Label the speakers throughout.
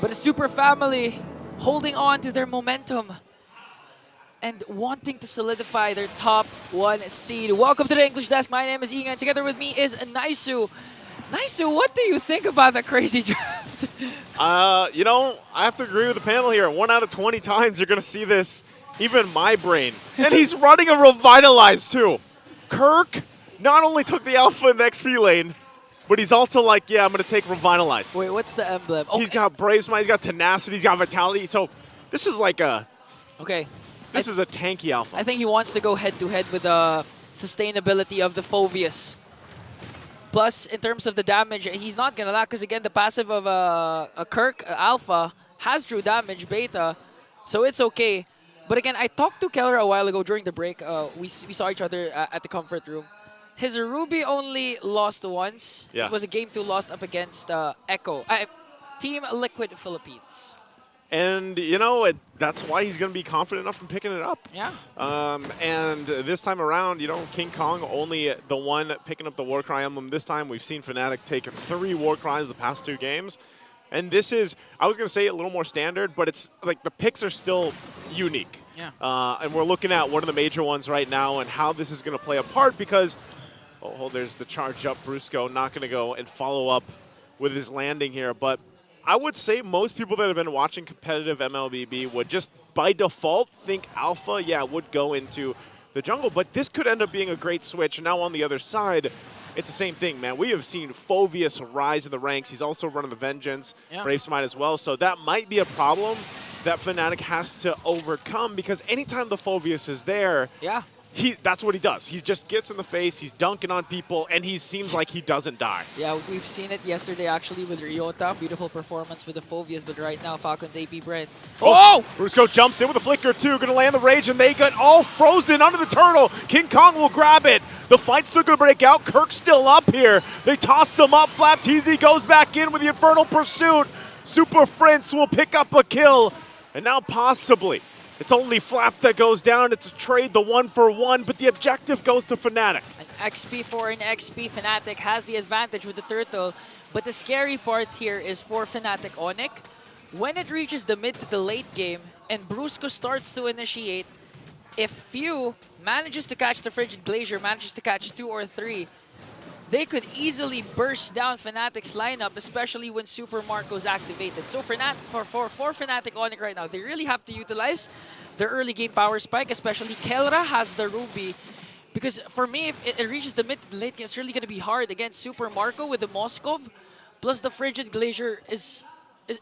Speaker 1: But the Super Family holding on to their momentum and wanting to solidify their top 1 seed. Welcome to the English Desk. My name is Inga, and together with me is Naisu. Naisu, what do you think about the crazy draft?
Speaker 2: You know, I have to agree with the panel here. 1 out of 20 times you're going to see this, even my brain. And he's running a Revitalize too. Kirk not only took the Alpha in the XP lane, but he's also like, yeah, I'm going to take Revitalize.
Speaker 1: Wait, what's the emblem?
Speaker 2: He's got Brave Smite, he's got Tenacity, he's got Vitality. So this is like a...
Speaker 1: Okay.
Speaker 2: This is a tanky Alpha.
Speaker 1: I think he wants to go head-to-head with the sustainability of the Phoveus. Plus, in terms of the damage, he's not going to lack because, again, the passive of a Kirk Alpha has true damage, Beta, so it's okay. But again, I talked to Keller a while ago during the break. We saw each other at the comfort room. His Ruby only lost once.
Speaker 2: Yeah.
Speaker 1: It was a Game 2 lost up against Echo. Team Liquid Philippines.
Speaker 2: And, you know, that's why he's going to be confident enough in picking it up.
Speaker 1: Yeah.
Speaker 2: And this time around, you know, King Kong only the one picking up the Warcry emblem this time. We've seen Fnatic take 3 Warcries the past 2 games. And this is, I was going to say a little more standard, but it's like the picks are still unique.
Speaker 1: Yeah.
Speaker 2: And we're looking at one of the major ones right now and how this is going to play a part because, oh, there's the charge up. Brusco not going to go and follow up with his landing here. But I would say most people that have been watching competitive MLBB would just by default think Alpha, yeah, would go into the jungle. But this could end up being a great switch. And now on the other side, it's the same thing, man. We have seen Phoveus rise in the ranks. He's also running the Vengeance,
Speaker 1: yeah.
Speaker 2: Brave Smite as well. So that might be a problem that Fnatic has to overcome because anytime the Phoveus is there,
Speaker 1: yeah.
Speaker 2: That's what he does. He just gets in the face, he's dunking on people, and he seems like he doesn't die.
Speaker 1: Yeah, we've seen it yesterday actually with Ryota. Beautiful performance with the Phoveus, but right now Falcon's Apbren.
Speaker 2: Oh! Brusco jumps in with a flicker too, gonna land the rage, and they get all frozen under the turtle. King Kong will grab it. The fight's still gonna break out. Kirk's still up here. They toss him up. Flap TZ goes back in with the Infernal Pursuit. Super Prince will pick up a kill. And now possibly, it's only Flap that goes down. It's a trade, the 1-for-1, but the objective goes to Fnatic.
Speaker 1: An XP for an XP. Fnatic has the advantage with the turtle, but the scary part here is for Fnatic Onic. When it reaches the mid to the late game and Brusco starts to initiate, if Few manages to catch the Frigid Glacier, manages to catch 2 or 3, they could easily burst down Fnatic's lineup, especially when Super Marco's activated. So for Fnatic Onic right now, they really have to utilize their early game power spike, especially Kelra has the Ruby. Because for me, if it reaches the mid to the late game, it's really going to be hard against Super Marco with the Moskov. Plus the Frigid Glacier is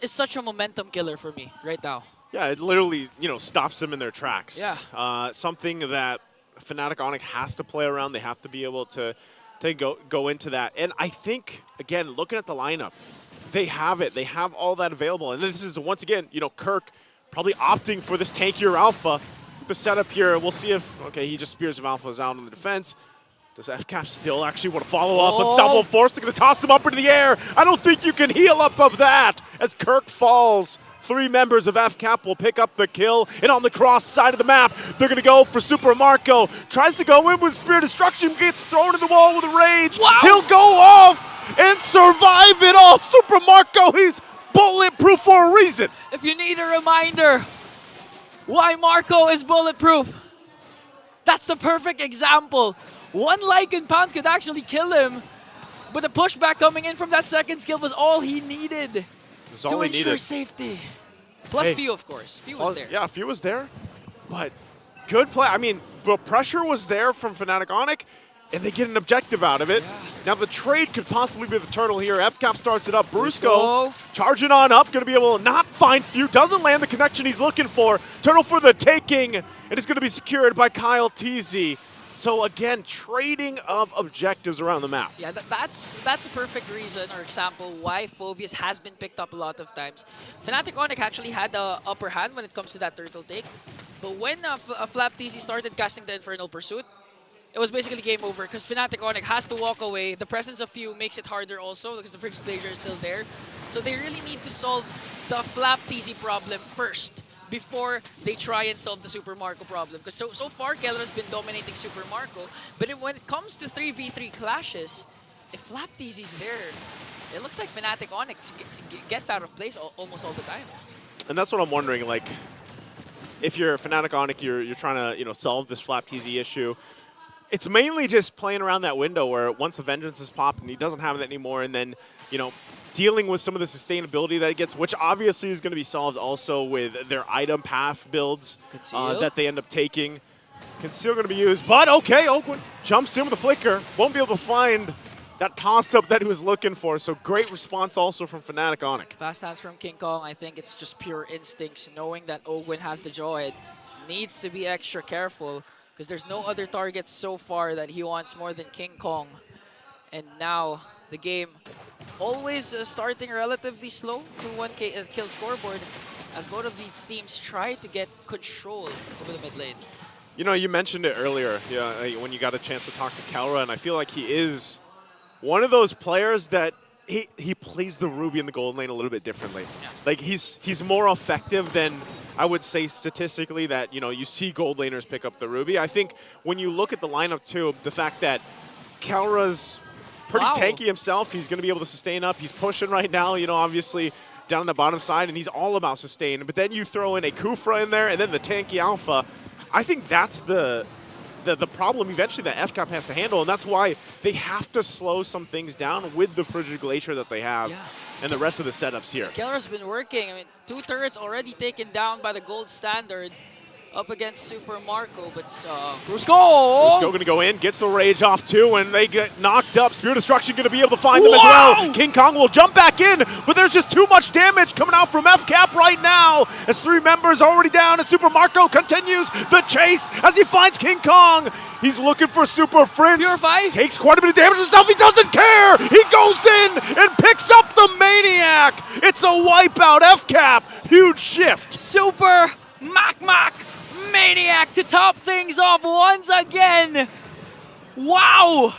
Speaker 1: such a momentum killer for me right now.
Speaker 2: Yeah, it literally, you know, stops them in their tracks.
Speaker 1: Yeah.
Speaker 2: Something that Fnatic Onic has to play around. They have to be able to go into that. And I think, again, looking at the lineup, they have it. They have all that available. And this is, once again, you know, Kirk probably opting for this tankier Alpha. The setup here, we'll see if, okay, he just Spears of Alphas out on the defense. Does FCAP still actually want to follow up? Unstoppable Force, they're going to toss him up into the air. I don't think you can heal up of that as Kirk falls. 3 members of FCAP will pick up the kill. And on the cross side of the map, they're going to go for Super Marco. Tries to go in with Spear Destruction, gets thrown in the wall with a rage.
Speaker 1: Wow.
Speaker 2: He'll go off and survive it all. Super Marco, he's bulletproof for a reason.
Speaker 1: If you need a reminder why Marco is bulletproof, that's the perfect example. 1 Lycan Pounce could actually kill him, but the pushback coming in from that second skill was all he needed to ensure safety. Plus Few, of course. Few was there.
Speaker 2: Yeah, Few was there, but good play. I mean, the pressure was there from Fnatic Onic, and they get an objective out of it.
Speaker 1: Yeah.
Speaker 2: Now the trade could possibly be the turtle here. FCAP starts it up. Brusco charging on up, going to be able to not find Few. Doesn't land the connection he's looking for. Turtle for the taking, and it's going to be secured by Kyle TZ. So again, trading of objectives around the map.
Speaker 1: Yeah, that's a perfect reason or example why Phoveus has been picked up a lot of times. Fnatic Onic actually had the upper hand when it comes to that turtle take. But when Flap TZ started casting the Infernal Pursuit, it was basically game over because Fnatic Onic has to walk away. The presence of Few makes it harder also because the Frigid Glacier is still there. So they really need to solve the Flap TZ problem first before they try and solve the Super Marco problem. Because so far, Keller has been dominating Super Marco. But when it comes to 3v3 clashes, if Flapteasy's there, it looks like Fnatic Onic gets out of place almost all the time.
Speaker 2: And that's what I'm wondering, like, if you're Fnatic Onic, you're trying to solve this Flapteasy issue. It's mainly just playing around that window where once a Vengeance is popped and he doesn't have it anymore, and then dealing with some of the sustainability that he gets, which obviously is going to be solved also with their item path builds that they end up taking. Conceal going to be used, but okay, Oakwood jumps in with a flicker. Won't be able to find that toss-up that he was looking for, so great response also from Fnatic Onic.
Speaker 1: Fast hands from King Kong, I think it's just pure instincts, knowing that Oakwood has the jaw. It needs to be extra careful, because there's no other targets so far that he wants more than King Kong. And now, the game always starting relatively slow to 1K kill scoreboard, as both of these teams try to get control over the mid lane.
Speaker 2: You mentioned it earlier, when you got a chance to talk to Kelra, and I feel like he is one of those players that he plays the Ruby in the gold lane a little bit differently. Yeah. Like, he's more effective than I would say statistically that, you see gold laners pick up the Ruby. I think when you look at the lineup too, the fact that Kelra's pretty tanky himself, he's going to be able to sustain up. He's pushing right now, obviously down on the bottom side, and he's all about sustain. But then you throw in a Kufra in there and then the tanky Alpha. I think that's the problem eventually that FCAP has to handle, and that's why they have to slow some things down with the Frigid Glacier that they have and the rest of the setups here.
Speaker 1: Kelra's been working. I mean, 2 turrets already taken down by the gold standard up against Super Marco, but Brusco
Speaker 2: going to go in, gets the rage off too, and they get knocked up. Spirit Destruction going to be able to find them as well. King Kong will jump back in, but there's just too much damage coming out from FCAP right now as 3 members already down, and Super Marco continues the chase as he finds King Kong. He's looking for Super Prince.
Speaker 1: Purify.
Speaker 2: Takes quite a bit of damage himself. He doesn't care. He goes in and picks up the Maniac. It's a wipeout. FCAP. Huge shift.
Speaker 1: Super Mac Maniac to top things off once again. Wow.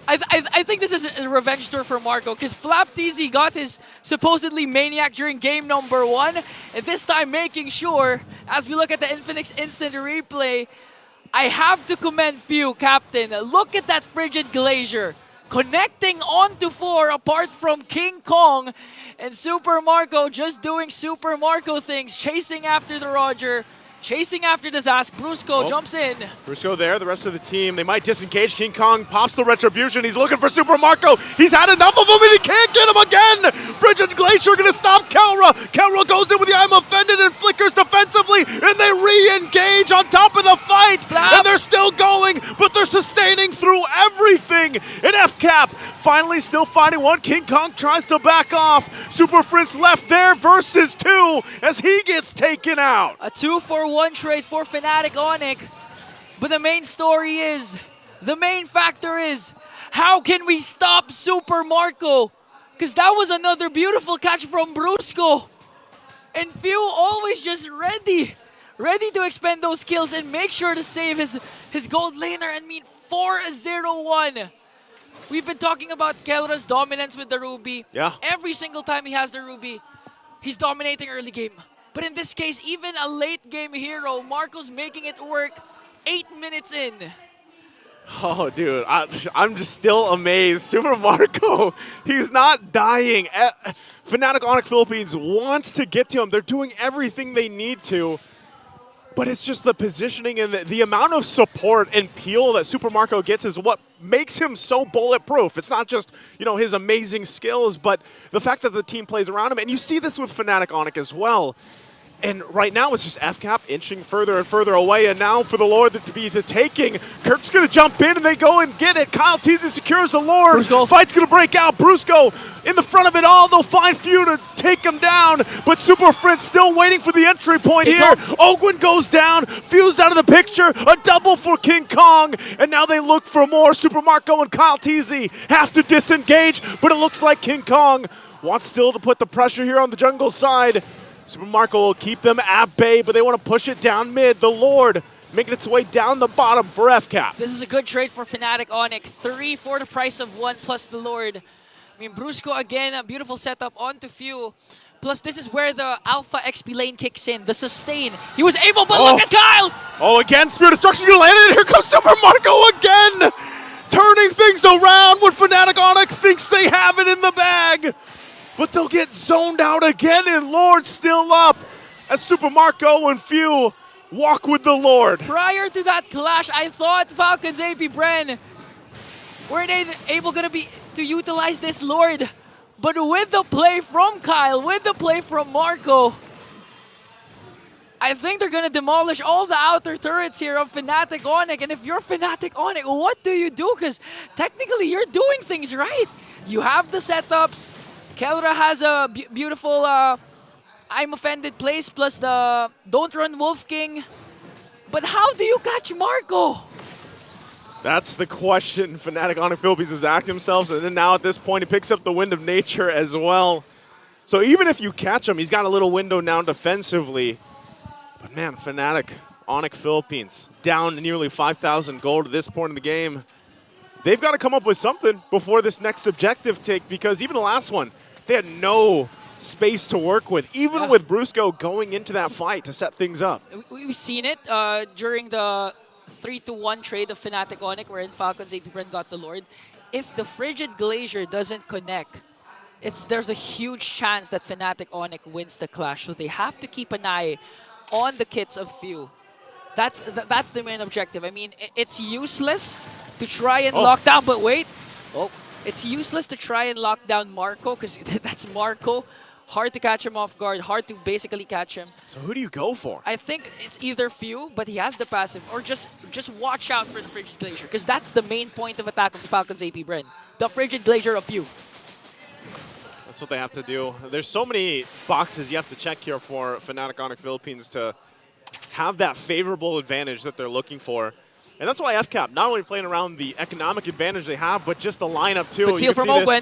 Speaker 1: I think this is a revenge tour for Marco, because Flapteasy got his supposedly Maniac during game number 1, and this time making sure, as we look at the Infinix instant replay, I have to commend Few, Captain. Look at that Frigid Glacier connecting onto 4 apart from King Kong, and Super Marco just doing Super Marco things, chasing after the Roger, chasing after the Zas. Brusco jumps in.
Speaker 2: Brusco there, the rest of the team, they might disengage. King Kong pops the Retribution. He's looking for Super Marco. He's had enough of him and he can't get him again. Frigid Glacier gonna stop Kelra. Kelra goes in with the I'm Offended and flickers defensively, and they re-engage on top of the fight. And they're still going, but they're sustaining through everything. And FCAP finally still fighting one. King Kong tries to back off. Super Prince left there versus 2 as he gets taken out.
Speaker 1: A 2-for-1 trade for Fnatic Onic. But the main story is, the main factor is, how can we stop Super Marco? Because that was another beautiful catch from Brusco. And Few always just ready to expend those kills and make sure to save his gold laner. And mean 4-0-1. We've been talking about Kelra's dominance with the Ruby.
Speaker 2: Yeah.
Speaker 1: Every single time he has the Ruby, he's dominating early game. But in this case, even a late game hero, Marco's making it work 8 minutes in.
Speaker 2: Oh, dude, I'm just still amazed. Super Marco, he's not dying. Fnatic Onic Philippines wants to get to him. They're doing everything they need to. But it's just the positioning and the amount of support and peel that Super Marco gets is what makes him so bulletproof. It's not just, his amazing skills, but the fact that the team plays around him. And you see this with Fnatic Onic as well. And right now it's just FCAP inching further and further away, and now for the Lord to be the taking. Kirk's going to jump in and they go and get it. Kyle Teasy secures the Lord.
Speaker 1: Brusco.
Speaker 2: Fight's going to break out. Brusco in the front of it all. They'll find Few to take him down, but Super Prince still waiting for the entry point here. Ogwin goes down. Few's out of the picture. A double for King Kong, and now they look for more. Super Marco and Kyle Teasy have to disengage, but it looks like King Kong wants still to put the pressure here on the jungle side. Super Marco will keep them at bay, but they want to push it down mid. The Lord making its way down the bottom for FCAP.
Speaker 1: This is a good trade for Fnatic Onic. 3 for the price of 1 plus the Lord. I mean, Brusco again, a beautiful setup onto Few. Plus, this is where the Alpha XP lane kicks in, the sustain. He was able, but look at Kyle!
Speaker 2: Oh, again, Spirit Destruction, you landed, and here comes Super Marco again! turning things around when Fnatic Onic thinks they have it in the bag. But they'll get zoned out again, and Lord still up as Super Marco and Few walk with the Lord.
Speaker 1: Prior to that clash, I thought Falcons Apbren weren't able to utilize this Lord. But with the play from Kyle, with the play from Marco, I think they're going to demolish all the outer turrets here of Fnatic Onic. And if you're Fnatic Onic, what do you do? Because technically, you're doing things right. You have the setups. Kelra has a beautiful I'm Offended place plus the Don't Run Wolf King. But how do you catch Marco?
Speaker 2: That's the question Fnatic Onic Philippines has asked themselves. And then now at this point, he picks up the Wind of Nature as well. So even if you catch him, he's got a little window now defensively. But man, Fnatic Onic Philippines down nearly 5,000 gold at this point in the game. They've got to come up with something before this next objective take, because even the last one, they had no space to work with, even with Brusco going into that fight to set things up.
Speaker 1: We've seen it during the 3-1 trade of Fnatic Onic, wherein Falcons Apbren got the Lord. If the Frigid Glacier doesn't connect, there's a huge chance that Fnatic Onic wins the clash. So they have to keep an eye on the kits of Few. That's the main objective. I mean, it's useless to try and lock down, but wait. It's useless to try and lock down Marco, because that's Marco. Hard to catch him off guard, hard to basically catch him.
Speaker 2: So who do you go for?
Speaker 1: I think it's either Few, but he has the passive, or just watch out for the Frigid Glacier, because that's the main point of attack of the Falcons Apbren. The Frigid Glacier of Few.
Speaker 2: That's what they have to do. There's so many boxes you have to check here for Fnatic Onic Philippines to have that favorable advantage that they're looking for. And that's why FCAP, not only playing around the economic advantage they have, but just the lineup too.
Speaker 1: Conceal from Owen.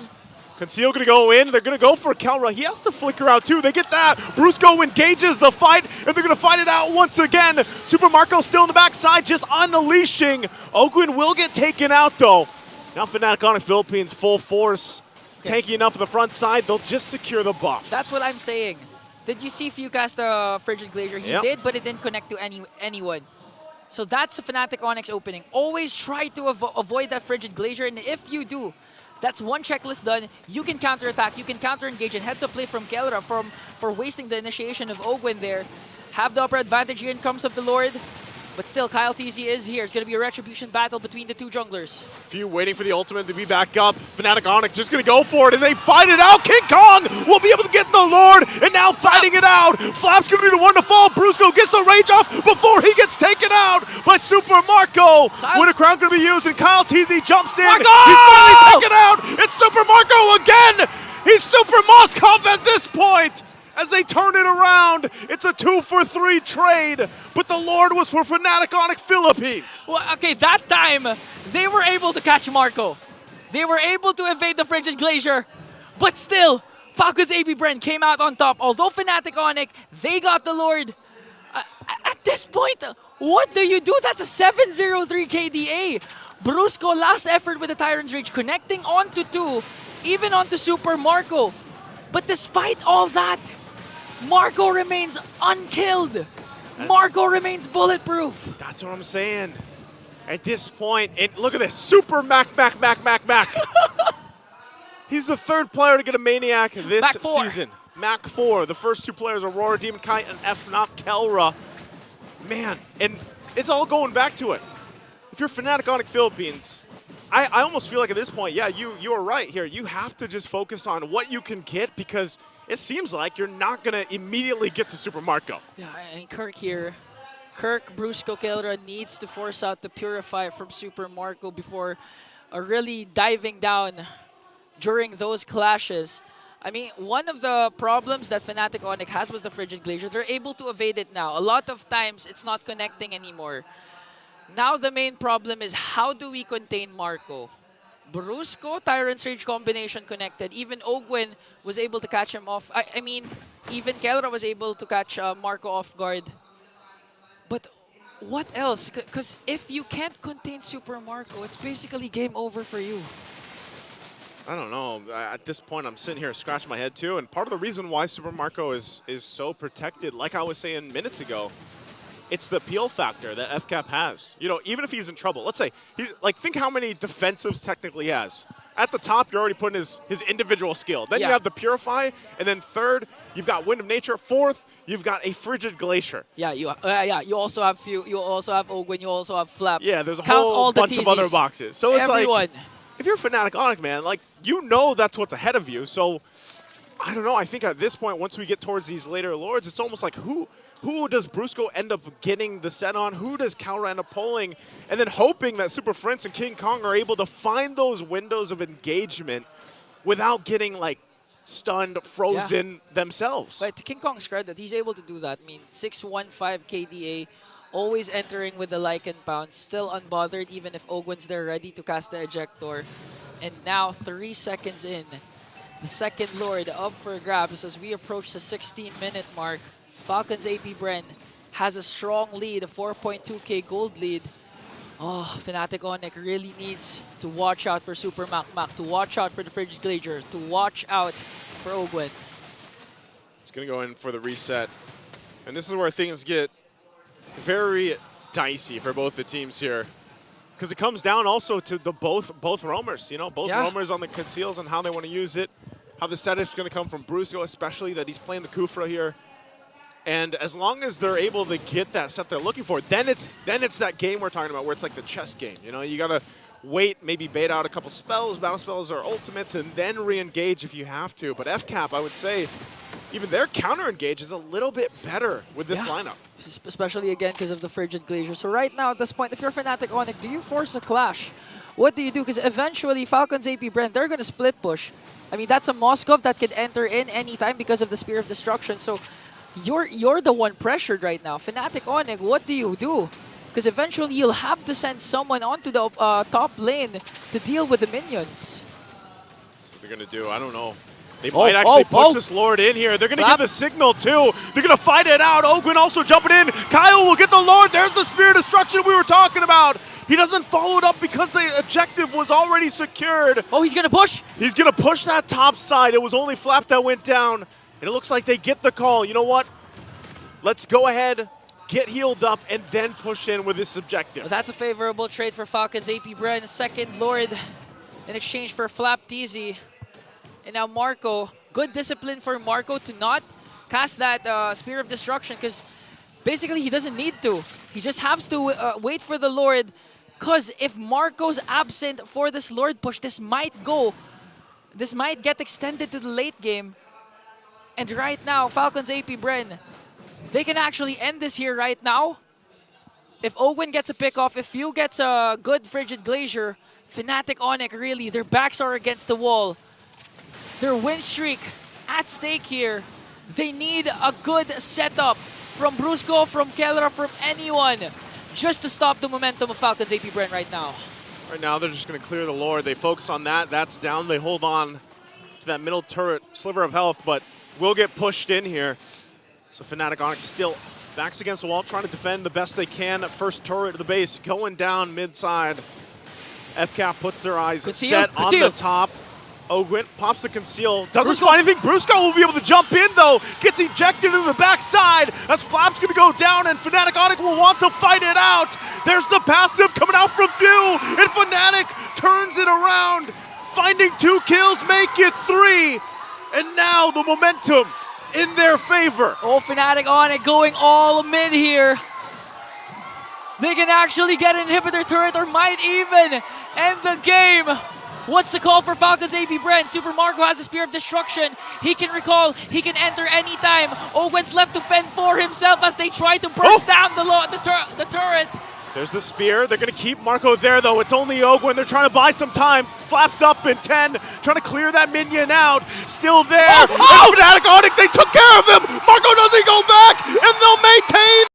Speaker 2: Conceal going to go in. They're going to go for Kelra. He has to flicker out too. They get that. Brusco engages the fight, and they're going to fight it out once again. Super Marco still in the backside, just unleashing. Ogwin will get taken out though. Now Fnatic Onic Philippines full force. Tanky enough on the front side, they'll just secure the buffs.
Speaker 1: That's what I'm saying. Did you see Few cast the Frigid Glacier? He did, but it didn't connect to anyone. So that's Fnatic Onic's opening. Always try to avoid that Frigid Glacier, and if you do, that's one checklist done. You can counterattack, you can counter-engage, and heads up play from Kelra for wasting the initiation of Ogwin there. Have the upper advantage here in comes of the Lord. But still, Kyle TZ is here. It's going to be a retribution battle between the two junglers.
Speaker 2: Few waiting for the ultimate to be back up. Fnatic Onic just going to go for it, and they fight it out. King Kong will be able to get the Lord, and now fighting it out. Flap's going to be the one to fall. Brusco gets the rage off before he gets taken out by Super Marco. Winter Crown going to be used, and Kyle TZ jumps in.
Speaker 1: Marco!
Speaker 2: He's finally taken out. It's Super Marco again. He's Super Moskov at this point. As they turn it around, it's a 2-for-3 trade, but the Lord was for Fnatic Onic Philippines.
Speaker 1: Well, okay, that time, they were able to catch Marco. They were able to evade the Frigid Glacier, but still, Falcons Apbren came out on top. Although Fnatic Onic, they got the Lord. At this point, what do you do? That's a 703 KDA. Brusco, last effort with the Tyrant's Rage, connecting onto 2, even onto Super Marco. But despite all that, Marco remains unkilled. Marco remains bulletproof.
Speaker 2: That's what I'm saying. At this point, look at this. Super Mac. He's the third player to get a Maniac this season. Mac 4. The first two players, Aurora, Demon Kite, and FNOP Kelra. Man, and it's all going back to it. If you're Fnatic Onic Philippines, I almost feel like at this point, yeah, you are right here. You have to just focus on what you can get, because it seems like you're not going to immediately get to Super Marco.
Speaker 1: Yeah, I mean, Kirk here. Kirk, Brusco, Kelra needs to force out the Purify from Super Marco before really diving down during those clashes. I mean, one of the problems that Fnatic Onic has was the Frigid Glacier. They're able to evade it now. A lot of times, it's not connecting anymore. Now the main problem is, how do we contain Marco? Brusco, Tyrant's Rage combination connected. Even Ogwin was able to catch him off. I mean, even Kelra was able to catch Marco off guard. But what else? Because if you can't contain Super Marco, it's basically game over for you.
Speaker 2: I don't know. At this point, I'm sitting here scratching my head too. And part of the reason why Super Marco is so protected, like I was saying minutes ago, it's the appeal factor that FCAP has. You know, even if he's in trouble, let's say, think how many defensives technically he has. At the top, you're already putting his individual skill. Then you have the Purify, and then third, you've got Wind of Nature. Fourth, you've got a Frigid Glacier.
Speaker 1: Yeah, you also have you also have Ogwen, you also have Flap.
Speaker 2: Yeah, there's a
Speaker 1: Count
Speaker 2: whole bunch of other boxes. So it's like, if you're Fnatic Onic, man, like, you know that's what's ahead of you. So, I don't know, I think at this point, once we get towards these later Lords, it's almost like who does Brusco end up getting the set on? Who does Calra end up pulling? And then hoping that Super Prince and King Kong are able to find those windows of engagement without getting, like, stunned, frozen themselves.
Speaker 1: But to King Kong's credit, he's able to do that. I mean, 615 KDA, always entering with the Lycan Pounce, still unbothered even if Ogwen's there ready to cast the Ejector. And now, 3 seconds in, the second Lord up for grabs as we approach the 16-minute mark. Falcons Apbren has a strong lead, a 4.2k gold lead. Oh, Fnatic Onic really needs to watch out for Super Mac, to watch out for the Frigid Glacier, to watch out for Ogwen.
Speaker 2: It's going to go in for the reset. And this is where things get very dicey for both the teams here. Because it comes down also to the both roamers, you know, both roamers on the conceals and how they want to use it. How the setup's going to come from Brusco, especially that he's playing the Kufra here. And as long as they're able to get that set they're looking for, then it's that game we're talking about where it's like the chess game. You know, you gotta wait, maybe bait out a couple spells, battle spells or ultimates, and then re-engage if you have to. But FCAP, I would say, even their counter-engage is a little bit better with this lineup.
Speaker 1: Especially again because of the Frigid Glacier. So right now at this point, if you're Fnatic Onic, do you force a clash? What do you do? Because eventually Falcons Apbren, they're gonna split push. I mean, that's a Moskov that could enter in anytime because of the Spear of Destruction. So you're the one pressured right now. Fnatic Onic, what do you do? Because eventually you'll have to send someone onto the top lane to deal with the minions.
Speaker 2: That's what they're going to do. I don't know. They might actually push this Lord in here. They're going to give the signal too. They're going to fight it out. Ogwen also jumping in. Kyle will get the Lord. There's the Spear of Destruction we were talking about. He doesn't follow it up because the objective was already secured.
Speaker 1: Oh, he's going to push.
Speaker 2: He's going to push that top side. It was only Flap that went down. And it looks like they get the call. You know what? Let's go ahead, get healed up, and then push in with this objective.
Speaker 1: Well, that's a favorable trade for Falcons Apbren. Second Lord in exchange for Flap TZ. And now Marco. Good discipline for Marco to not cast that Spear of Destruction because basically he doesn't need to. He just has to wait for the Lord because if Marco's absent for this Lord push, this might get extended to the late game. And right now, Falcons Apbren, they can actually end this here right now. If Ogwen gets a pick off, if Few gets a good Frigid Glacier, Fnatic Onic really, their backs are against the wall. Their win streak at stake here. They need a good setup from Brusco, from Kelra, from anyone, just to stop the momentum of Falcons Apbren right now.
Speaker 2: Right now, they're just going to clear the Lord. They focus on that. That's down. They hold on to that middle turret, sliver of health, but will get pushed in here. So Fnatic Onic still backs against the wall, trying to defend the best they can. First turret to the base, going down mid-side. FCAP puts their eyes set on the top. Ogwen pops the conceal, doesn't find anything. Brusco will be able to jump in though, gets ejected into the backside as Flap's gonna go down and Fnatic Onic will want to fight it out. There's the passive coming out from Few and Fnatic turns it around, finding 2 kills, make it 3. And now the momentum in their favor.
Speaker 1: Oh, Fnatic Onic going all mid here. They can actually get an inhibitor turret or might even end the game. What's the call for Falcons Apbren? Super Marco has a Spear of Destruction. He can recall, he can enter anytime. Ogwen's left to fend for himself as they try to burst down the turret.
Speaker 2: There's the Spear. They're going to keep Marco there, though. It's only Ogwen. They're trying to buy some time. Flaps up in 10, trying to clear that minion out. Still there. Fnatic Onic, they took care of him. Marco doesn't go back, and they'll maintain.